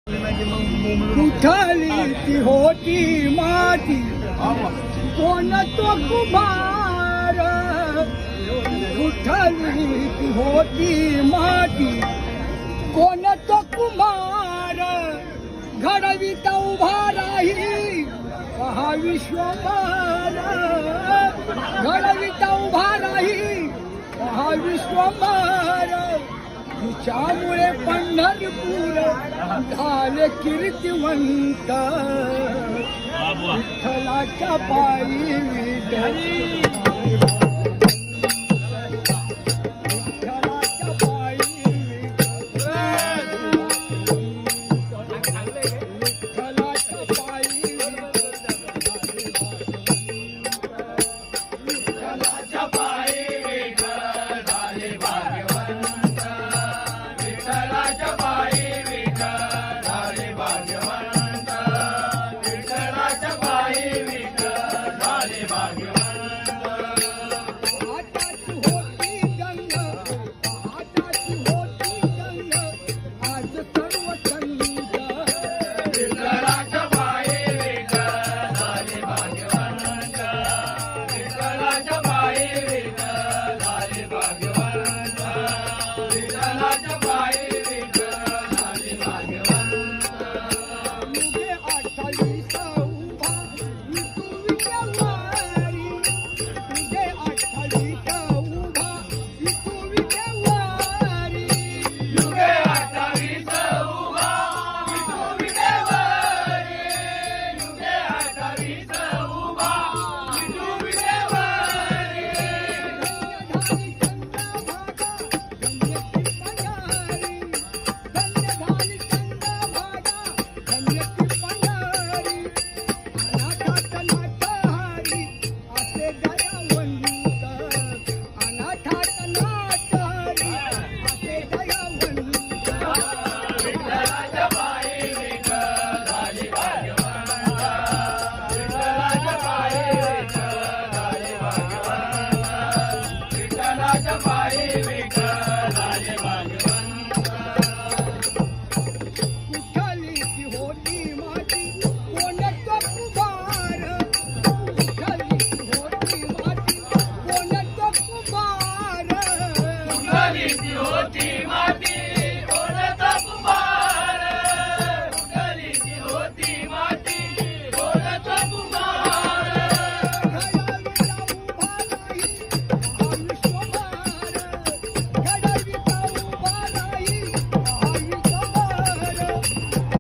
कुठली ती होती माती कोण तो कुमार कुठली ती होती माती कोण तो कुमार घडविता उभा राही हा विश्वमार घडविता उभा राही हा विश्वमार तिच्यामुळे पंढरपूर झाले कीर्तिवंत विठ्ठलाच्या पायी विठ्ठल